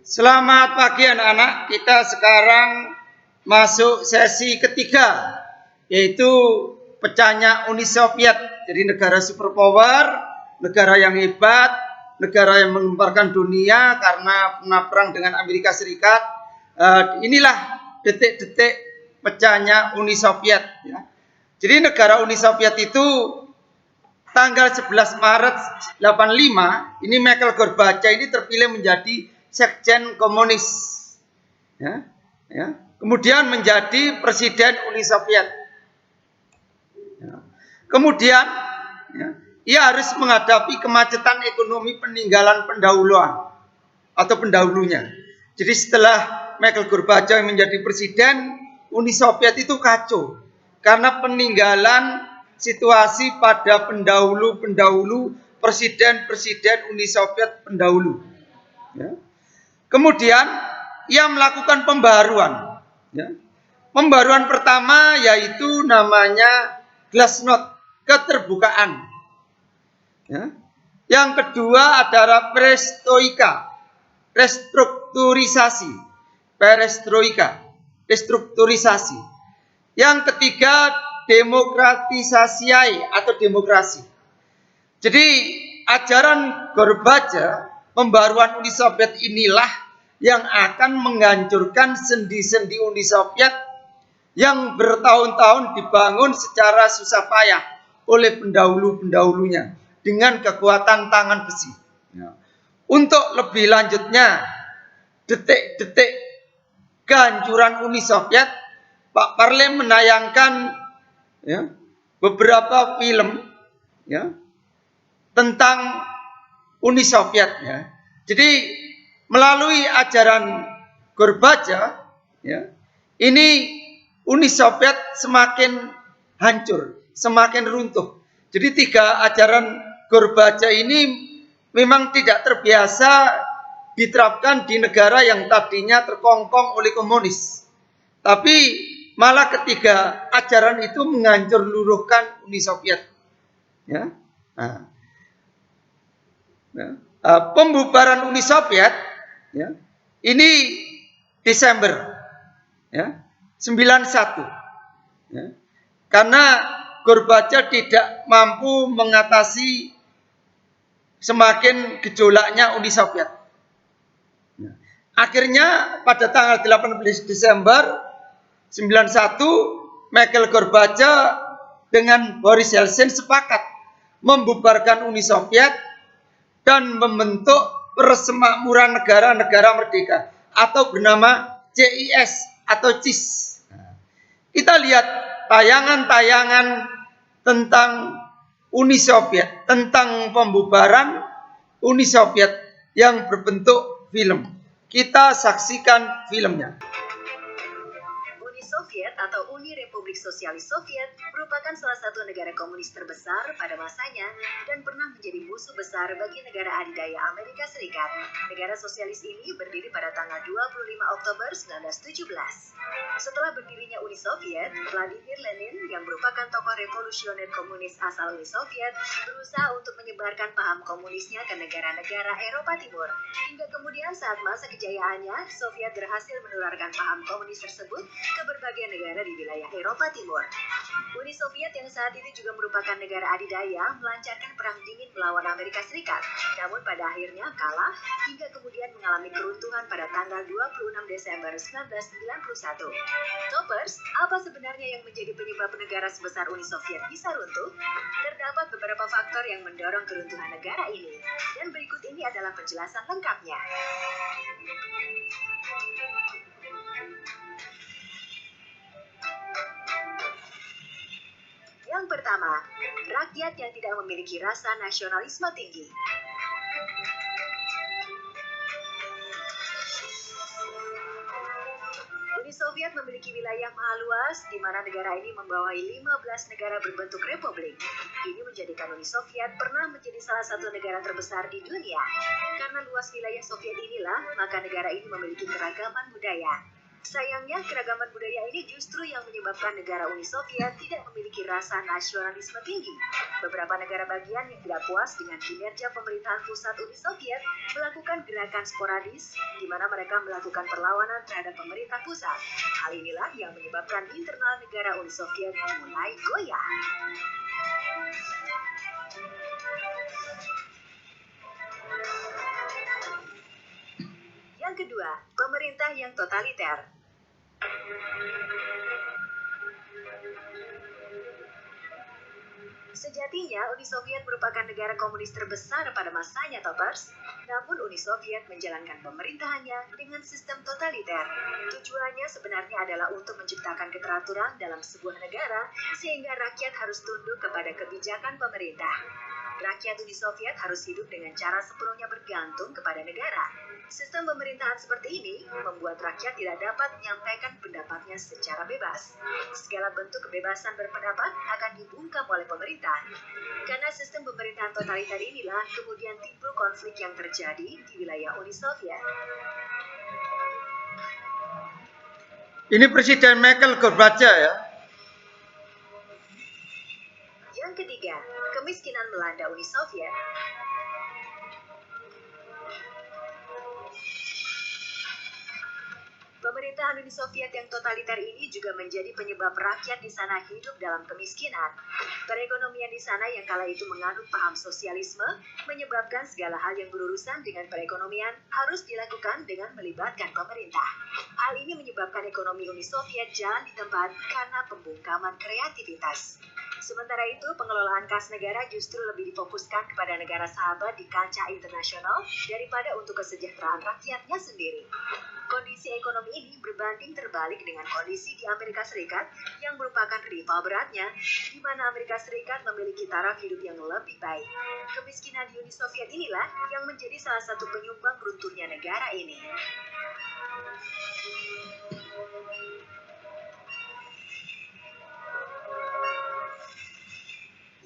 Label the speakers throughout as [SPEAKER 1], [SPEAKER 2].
[SPEAKER 1] Selamat pagi anak-anak, kita sekarang masuk sesi ketiga, yaitu pecahnya Uni Soviet. Jadi negara superpower, negara yang hebat, negara yang menggemparkan dunia karena pernah perang dengan Amerika Serikat. Inilah detik-detik pecahnya Uni Soviet. Ya. Jadi negara Uni Soviet itu tanggal 11 Maret 85, ini Mikhail Gorbachev ini terpilih menjadi Sekjen Komunis, ya. Kemudian menjadi Presiden Uni Soviet. Ya. Kemudian ia harus menghadapi kemacetan ekonomi peninggalan pendahuluan atau pendahulunya. Jadi setelah Mikhail Gorbachev menjadi Presiden, Uni Soviet itu kacau karena peninggalan situasi pada pendahulu presiden-presiden Uni Soviet pendahulu. Ya. Kemudian ia melakukan pembaruan. Ya. Pembaruan pertama yaitu namanya glasnost, keterbukaan. Ya. Yang kedua adalah perestroika, restrukturisasi. Yang ketiga demokratisasi atau demokrasi. Jadi ajaran Gorbachev, pembaruan Uni Soviet inilah yang akan menghancurkan sendi-sendi Uni Soviet yang bertahun-tahun dibangun secara susah payah oleh pendahulu-pendahulunya dengan kekuatan tangan besi. Ya. Untuk lebih lanjutnya, detik-detik kehancuran Uni Soviet, Pak Parlem menayangkan beberapa film tentang Uni Soviet. Ya. Jadi melalui ajaran Gorbachev, ini Uni Soviet semakin hancur, semakin runtuh. Jadi tiga ajaran Gorbachev ini memang tidak terbiasa diterapkan di negara yang tadinya terkongkong oleh komunis. Tapi malah ketiga ajaran itu menghancur-luruhkan Uni Soviet. Ya. Pembubaran Uni Soviet ini Desember 91. Karena Gorbachev tidak mampu mengatasi semakin gejolaknya Uni Soviet. Akhirnya pada tanggal 18 Desember 91, Mikhail Gorbachev dengan Boris Yeltsin sepakat membubarkan Uni Soviet dan membentuk Persemakmuran Negara-Negara Merdeka atau bernama CIS atau CIS. Kita lihat tayangan-tayangan tentang Uni Soviet, tentang pembubaran Uni Soviet yang berbentuk film. Kita saksikan filmnya.
[SPEAKER 2] Uni Soviet atau Uni Republik Sosialis Soviet merupakan salah satu negara komunis terbesar pada masanya dan pernah menjadi musuh besar bagi negara adidaya Amerika Serikat. Negara sosialis ini berdiri pada tanggal 25 Oktober 1917. Setelah berdirinya Uni Soviet, Vladimir Lenin yang merupakan tokoh revolusioner komunis asal Uni Soviet berusaha untuk menyebarkan paham komunisnya ke negara-negara Eropa Timur. Hingga kemudian saat masa kejayaannya, Soviet berhasil menularkan paham komunis tersebut ke berbagai negara di wilayah Eropa Timur. Uni Soviet yang saat ini juga merupakan negara adidaya melancarkan perang dingin melawan Amerika Serikat. Namun pada akhirnya kalah hingga kemudian mengalami keruntuhan pada tanggal 26 Desember 1991. Toppers, apa sebenarnya yang menjadi penyebab negara sebesar Uni Soviet bisa runtuh? Terdapat beberapa faktor yang mendorong keruntuhan negara ini. Dan berikut ini adalah penjelasan lengkapnya. Yang pertama, rakyat yang tidak memiliki rasa nasionalisme tinggi. Uni Soviet memiliki wilayah maha luas di mana negara ini membawahi 15 negara berbentuk republik. Ini menjadikan Uni Soviet pernah menjadi salah satu negara terbesar di dunia. Karena luas wilayah Soviet inilah, maka negara ini memiliki keragaman budaya. Sayangnya, keragaman budaya ini justru yang menyebabkan negara Uni Soviet tidak memiliki rasa nasionalisme tinggi. Beberapa negara bagian yang tidak puas dengan kinerja pemerintahan pusat Uni Soviet melakukan gerakan sporadis, di mana mereka melakukan perlawanan terhadap pemerintah pusat. Hal inilah yang menyebabkan internal negara Uni Soviet mulai goyah. Yang kedua, pemerintah yang totaliter. Sejatinya, Uni Soviet merupakan negara komunis terbesar pada masanya, Toppers. Namun, Uni Soviet menjalankan pemerintahannya dengan sistem totaliter. Tujuannya sebenarnya adalah untuk menciptakan keteraturan dalam sebuah negara, sehingga rakyat harus tunduk kepada kebijakan pemerintah. Rakyat Uni Soviet harus hidup dengan cara sepenuhnya bergantung kepada negara. Sistem pemerintahan seperti ini membuat rakyat tidak dapat menyampaikan pendapatnya secara bebas. Segala bentuk kebebasan berpendapat akan dibungkam oleh pemerintah. Karena sistem pemerintahan totaliter inilah kemudian timbul konflik yang terjadi di wilayah Uni Soviet.
[SPEAKER 1] Ini Presiden Mikhail Gorbachev ya.
[SPEAKER 2] Yang ketiga, kemiskinan melanda Uni Soviet. Pemerintahan Uni Soviet yang totaliter ini juga menjadi penyebab rakyat di sana hidup dalam kemiskinan. Perekonomian di sana yang kala itu menganut paham sosialisme menyebabkan segala hal yang berurusan dengan perekonomian harus dilakukan dengan melibatkan pemerintah. Hal ini menyebabkan ekonomi Uni Soviet jalan di tempat karena pembungkaman kreativitas. Sementara itu, pengelolaan kas negara justru lebih difokuskan kepada negara sahabat di kancah internasional daripada untuk kesejahteraan rakyatnya sendiri. Kondisi ekonomi ini berbanding terbalik dengan kondisi di Amerika Serikat yang merupakan rival beratnya, di mana Amerika Serikat memiliki taraf hidup yang lebih baik. Kemiskinan di Uni Soviet inilah yang menjadi salah satu penyumbang runtuhnya negara ini.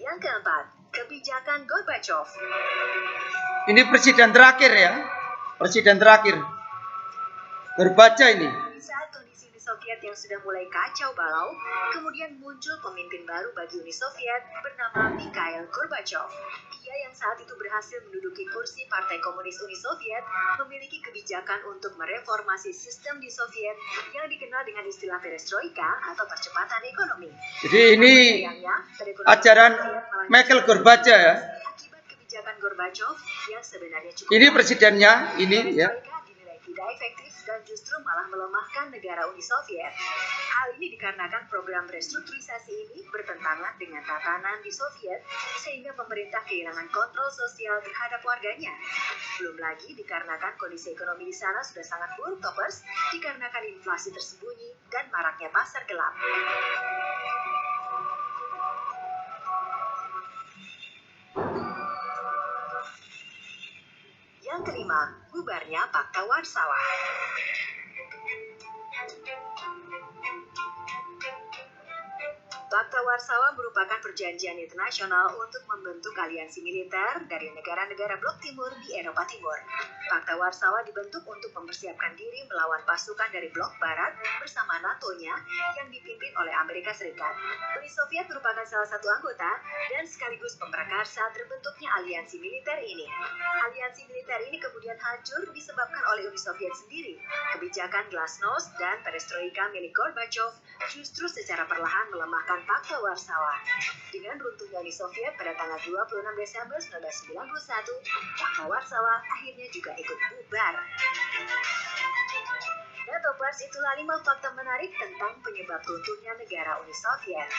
[SPEAKER 2] Yang keempat, kebijakan Gorbachev.
[SPEAKER 1] Ini presiden terakhir ya. Presiden terakhir. Gorbachev ini.
[SPEAKER 2] Di saat kondisi Uni Soviet yang sudah mulai kacau balau, kemudian muncul pemimpin baru bagi Uni Soviet bernama Mikhail Gorbachev. Dia yang saat itu berhasil menduduki kursi Partai Komunis Uni Soviet memiliki kebijakan untuk mereformasi sistem di Soviet yang dikenal dengan istilah perestroika atau percepatan ekonomi.
[SPEAKER 1] Jadi ini ajaran Mikhail Gorbachev ya.
[SPEAKER 2] Akibat kebijakan Gorbachev yang sebenarnya cukup
[SPEAKER 1] Ini presidennya ini ya.
[SPEAKER 2] dinilai tidak efektif dan justru malah melemahkan negara Uni Soviet. Hal ini dikarenakan program restrukturisasi ini bertentangan dengan tatanan di Soviet, sehingga pemerintah kehilangan kontrol sosial terhadap warganya. Belum lagi dikarenakan kondisi ekonomi di sana sudah sangat buruk, Toppers, dikarenakan inflasi tersembunyi dan maraknya pasar gelap. Yang kelima, bubarnya Pakta Warsawa. Pakta Warsawa merupakan perjanjian internasional untuk membentuk aliansi militer dari negara-negara blok timur di Eropa Timur. Pakta Warsawa dibentuk untuk mempersiapkan diri melawan pasukan dari blok barat bersama NATO-nya yang dipimpin oleh Amerika Serikat. Uni Soviet merupakan salah satu anggota dan sekaligus pemprakarsa terbentuknya aliansi militer ini. Aliansi militer ini kemudian hancur disebabkan oleh Uni Soviet sendiri. Kebijakan glasnost dan perestroika milik Gorbachev justru secara perlahan melemahkan Pakta Warsawa. Dengan runtuhnya Uni Soviet pada tanggal 26 Desember 1991, Pakta Warsawa akhirnya juga ikut bubar. Nah, Toppers, itulah 5 fakta menarik tentang penyebab runtuhnya negara Uni Soviet.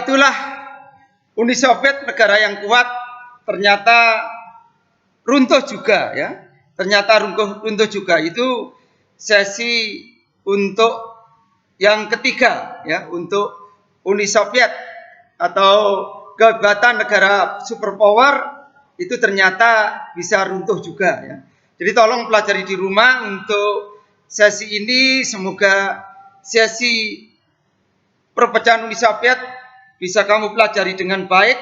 [SPEAKER 1] Itulah Uni Soviet, negara yang kuat, ternyata runtuh juga ya. Ternyata runtuh juga. Itu sesi untuk yang ketiga ya, untuk Uni Soviet atau kehebatan negara superpower itu ternyata bisa runtuh juga ya. Jadi tolong pelajari di rumah untuk sesi ini, semoga sesi perpecahan Uni Soviet bisa kamu pelajari dengan baik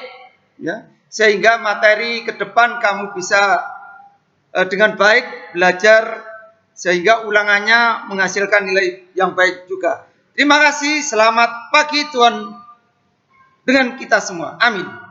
[SPEAKER 1] ya, sehingga materi ke depan kamu bisa dengan baik belajar sehingga ulangannya menghasilkan nilai yang baik juga. Terima kasih, selamat pagi Tuhan dengan kita semua. Amin.